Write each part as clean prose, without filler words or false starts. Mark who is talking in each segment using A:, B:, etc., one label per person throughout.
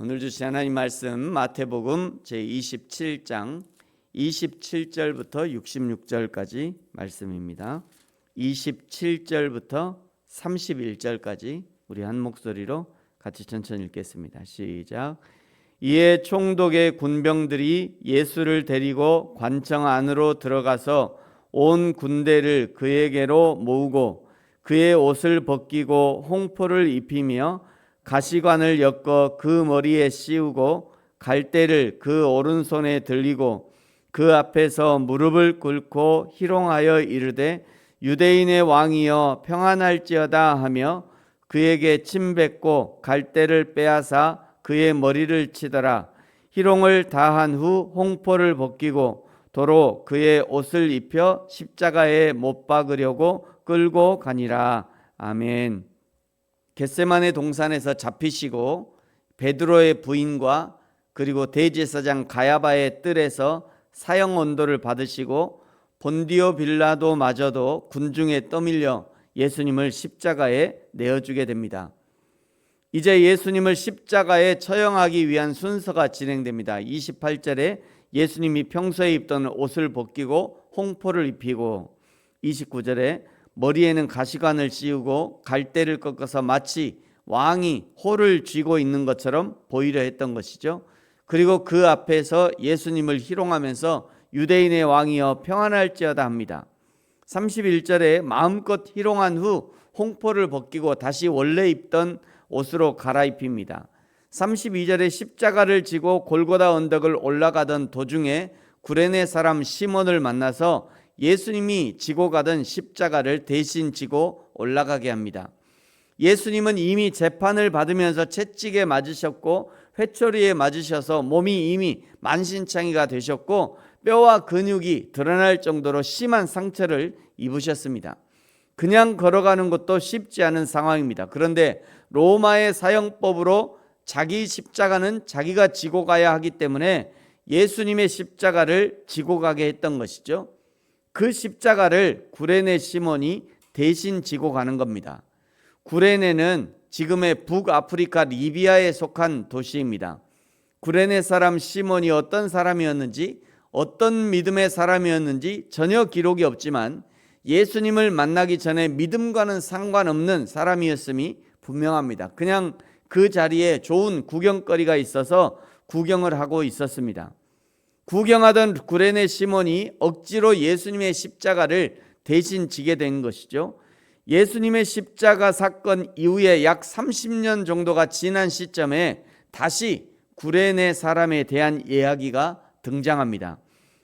A: 오늘 주신 하나님 말씀 마태복음 제27장 27절부터 66절까지 말씀입니다. 27절부터 31절까지 우리 한 목소리로 같이 천천히 읽겠습니다. 시작. 이에 총독의 군병들이 예수를 데리고 관청 안으로 들어가서 온 군대를 그에게로 모으고 그의 옷을 벗기고 홍포를 입히며 가시관을 엮어 그 머리에 씌우고 갈대를 그 오른손에 들리고 그 앞에서 무릎을 꿇고 희롱하여 이르되 유대인의 왕이여 평안할지어다 하며 그에게 침 뱉고 갈대를 빼앗아 그의 머리를 치더라. 희롱을 다한 후 홍포를 벗기고 도로 그의 옷을 입혀 십자가에 못 박으려고 끌고 가니라. 아멘. 겟세마네 동산에서 잡히시고 베드로의 부인과 그리고 대제사장 가야바의 뜰에서 사형 언도를 받으시고 본디오 빌라도마저도 군중에 떠밀려 예수님을 십자가에 내어주게 됩니다. 이제 예수님을 십자가에 처형하기 위한 순서가 진행됩니다. 28절에 예수님이 평소에 입던 옷을 벗기고 홍포를 입히고 29절에 머리에는 가시관을 씌우고 갈대를 꺾어서 마치 왕이 호를 쥐고 있는 것처럼 보이려 했던 것이죠. 그리고 그 앞에서 예수님을 희롱하면서 유대인의 왕이여 평안할지어다 합니다. 31절에 마음껏 희롱한 후 홍포를 벗기고 다시 원래 입던 옷으로 갈아입힙니다. 32절에 십자가를 지고 골고다 언덕을 올라가던 도중에 구레네 사람 시몬을 만나서 예수님이 지고 가던 십자가를 대신 지고 올라가게 합니다. 예수님은 이미 재판을 받으면서 채찍에 맞으셨고 회초리에 맞으셔서 몸이 이미 만신창이가 되셨고 뼈와 근육이 드러날 정도로 심한 상처를 입으셨습니다. 그냥 걸어가는 것도 쉽지 않은 상황입니다. 그런데 로마의 사형법으로 자기 십자가는 자기가 지고 가야 하기 때문에 예수님의 십자가를 지고 가게 했던 것이죠. 그 십자가를 구레네 시몬이 대신 지고 가는 겁니다. 구레네는 지금의 북아프리카 리비아에 속한 도시입니다. 구레네 사람 시몬이 어떤 사람이었는지 어떤 믿음의 사람이었는지 전혀 기록이 없지만 예수님을 만나기 전에 믿음과는 상관없는 사람이었음이 분명합니다. 그냥 그 자리에 좋은 구경거리가 있어서 구경을 하고 있었습니다. 구경하던 구레네 시몬이 억지로 예수님의 십자가를 대신 지게 된 것이죠. 예수님의 십자가 사건 이후에 약 30년 정도가 지난 시점에 다시 구레네 사람에 대한 이야기가 등장합니다.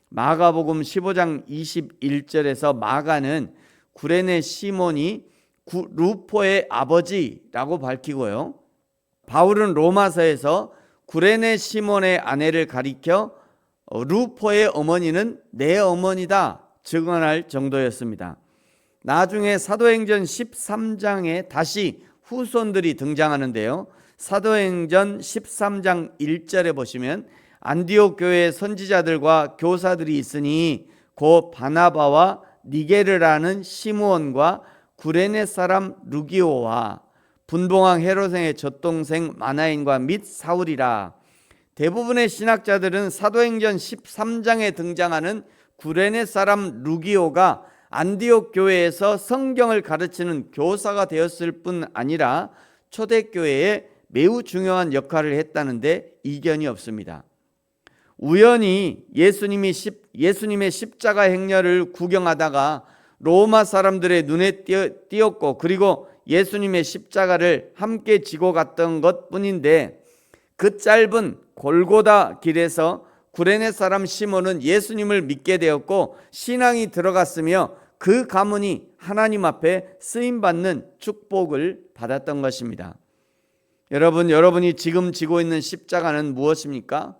A: 마가복음 15장 21절에서 마가는 구레네 시몬이 루포의 아버지라고 밝히고요. 바울은 로마서에서 구레네 시몬의 아내를 가리켜 루포의 어머니는 내 어머니다 증언할 정도였습니다. 나중에 사도행전 13장에 다시 후손들이 등장하는데요. 사도행전 13장 1절에 보시면 안디옥 교회의 선지자들과 교사들이 있으니 곧 바나바와 니게르라는 시므온과 구레네 사람 루기오와 분봉왕 헤롯의 젖동생 마나인과 및 사울이라. 대부분의 신학자들은 사도행전 13장에 등장하는 구레네 사람 루기오가 안디옥 교회에서 성경을 가르치는 교사가 되었을 뿐 아니라 초대교회에 매우 중요한 역할을 했다는데 이견이 없습니다. 우연히 예수님의 십자가 행렬을 구경하다가 로마 사람들의 눈에 띄었고 그리고 예수님의 십자가를 함께 지고 갔던 것뿐인데 그 짧은 골고다 길에서 구레네 사람 시몬은 예수님을 믿게 되었고 신앙이 들어갔으며 그 가문이 하나님 앞에 쓰임받는 축복을 받았던 것입니다. 여러분이 지금 지고 있는 십자가는 무엇입니까?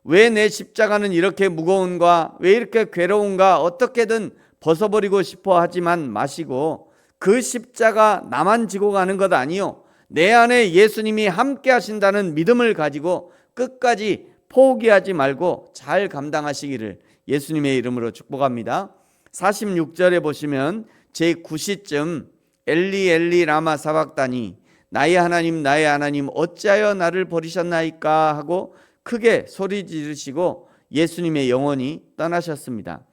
A: 왜 내 십자가는 이렇게 무거운가? 왜 이렇게 괴로운가? 어떻게든 벗어버리고 싶어 하지만 마시고 그 십자가 나만 지고 가는 것 아니요. 내 안에 예수님이 함께 하신다는 믿음을 가지고 끝까지 포기하지 말고 잘 감당하시기를 예수님의 이름으로 축복합니다. 46절에 보시면 제9시쯤 엘리 엘리 라마 사박다니 나의 하나님 나의 하나님 어찌하여 나를 버리셨나이까 하고 크게 소리 지르시고 예수님의 영혼이 떠나셨습니다.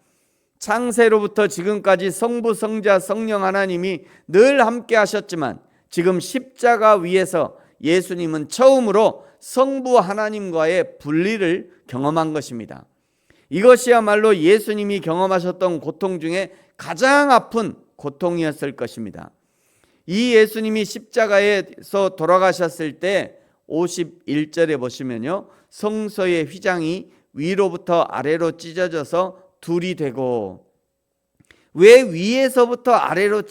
A: 창세로부터 지금까지 성부 성자 성령 하나님이 늘 함께 하셨지만 지금 십자가 위에서 예수님은 처음으로 성부 하나님과의 분리를 경험한 것입니다. 이것이야말로 예수님이 경험하셨던 고통 중에 가장 아픈 고통이었을 것입니다. 이 예수님이 십자가에서 돌아가셨을 때 51절에 보시면요, 성소의 휘장이 위로부터 아래로 찢어져서 둘이 되고, 왜 위에서부터 아래로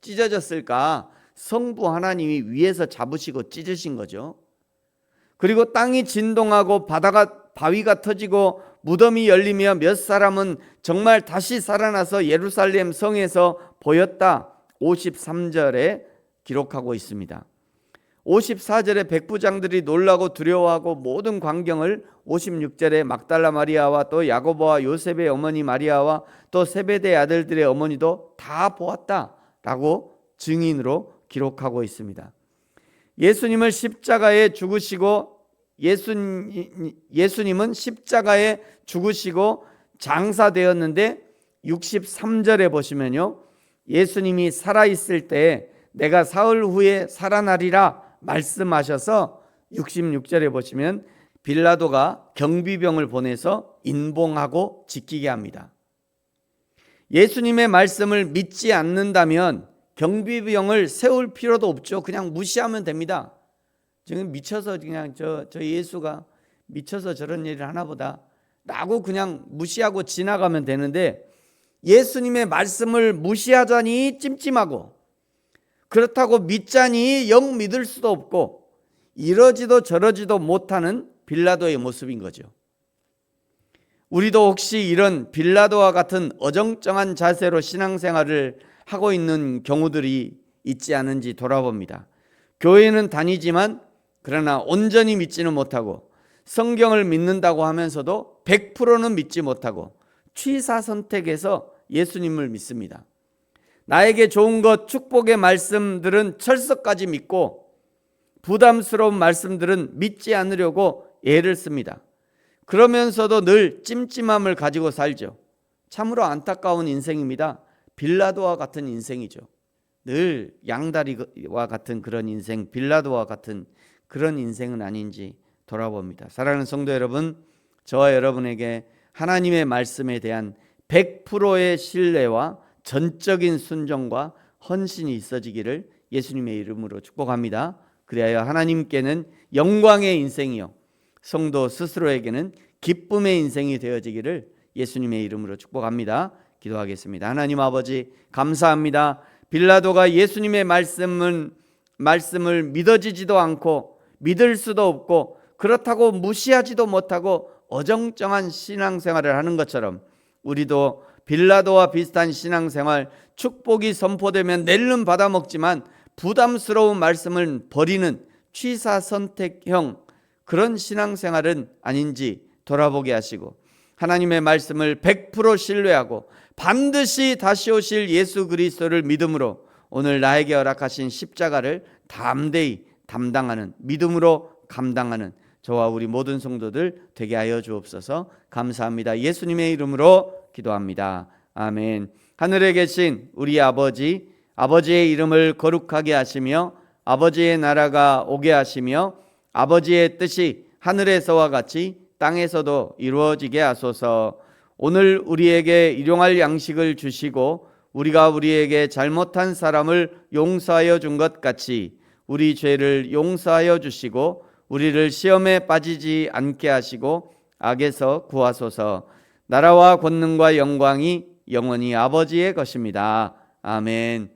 A: 찢어졌을까? 성부 하나님이 위에서 잡으시고 찢으신 거죠. 그리고 땅이 진동하고 바위가 터지고 무덤이 열리며 몇 사람은 정말 다시 살아나서 예루살렘 성에서 보였다. 53절에 기록하고 있습니다. 54절에 백부장들이 놀라고 두려워하고 모든 광경을 56절에 막달라 마리아와 또 야고보와 요셉의 어머니 마리아와 또 세베대 아들들의 어머니도 다 보았다라고 증인으로 기록하고 있습니다. 예수님을 십자가에 죽으시고 예수님은 십자가에 죽으시고 장사되었는데 63절에 보시면요, 예수님이 살아있을 때 내가 사흘 후에 살아나리라 말씀하셔서 66절에 보시면 빌라도가 경비병을 보내서 인봉하고 지키게 합니다. 예수님의 말씀을 믿지 않는다면 경비병을 세울 필요도 없죠. 그냥 무시하면 됩니다. 지금 미쳐서 그냥 저 예수가 미쳐서 저런 일을 하나 보다 라고 그냥 무시하고 지나가면 되는데, 예수님의 말씀을 무시하자니 찜찜하고 그렇다고 믿자니 영 믿을 수도 없고 이러지도 저러지도 못하는 빌라도의 모습인 거죠. 우리도 혹시 이런 빌라도와 같은 어정쩡한 자세로 신앙생활을 하고 있는 경우들이 있지 않은지 돌아봅니다. 교회는 다니지만 그러나 온전히 믿지는 못하고 성경을 믿는다고 하면서도 100%는 믿지 못하고 취사선택해서 예수님을 믿습니다. 나에게 좋은 것, 축복의 말씀들은 철석까지 믿고 부담스러운 말씀들은 믿지 않으려고 애를 씁니다. 그러면서도 늘 찜찜함을 가지고 살죠. 참으로 안타까운 인생입니다. 빌라도와 같은 인생이죠. 늘 양다리와 같은 그런 인생, 빌라도와 같은 그런 인생은 아닌지 돌아봅니다. 사랑하는 성도 여러분, 저와 여러분에게 하나님의 말씀에 대한 100%의 신뢰와 전적인 순종과 헌신이 있어지기를 예수님의 이름으로 축복합니다. 그리하여 하나님께는 영광의 인생이요 성도 스스로에게는 기쁨의 인생이 되어지기를 예수님의 이름으로 축복합니다. 기도하겠습니다. 하나님 아버지, 감사합니다. 빌라도가 예수님의 말씀을 믿어지지도 않고 믿을 수도 없고 그렇다고 무시하지도 못하고 어정쩡한 신앙생활을 하는 것처럼 우리도 빌라도와 비슷한 신앙생활, 축복이 선포되면 낼름 받아먹지만 부담스러운 말씀을 버리는 취사선택형 그런 신앙생활은 아닌지 돌아보게 하시고, 하나님의 말씀을 100% 신뢰하고 반드시 다시 오실 예수 그리스도를 믿음으로 오늘 나에게 허락하신 십자가를 담대히 담당하는, 믿음으로 감당하는 저와 우리 모든 성도들 되게 하여 주옵소서. 감사합니다. 예수님의 이름으로 기도합니다. 아멘. 하늘에 계신 우리 아버지, 아버지의 이름을 거룩하게 하시며 아버지의 나라가 오게 하시며 아버지의 뜻이 하늘에서와 같이 땅에서도 이루어지게 하소서. 오늘 우리에게 일용할 양식을 주시고 우리가 우리에게 잘못한 사람을 용서하여 준 것 같이 우리 죄를 용서하여 주시고 우리를 시험에 빠지지 않게 하시고 악에서 구하소서. 나라와 권능과 영광이 영원히 아버지의 것입니다. 아멘.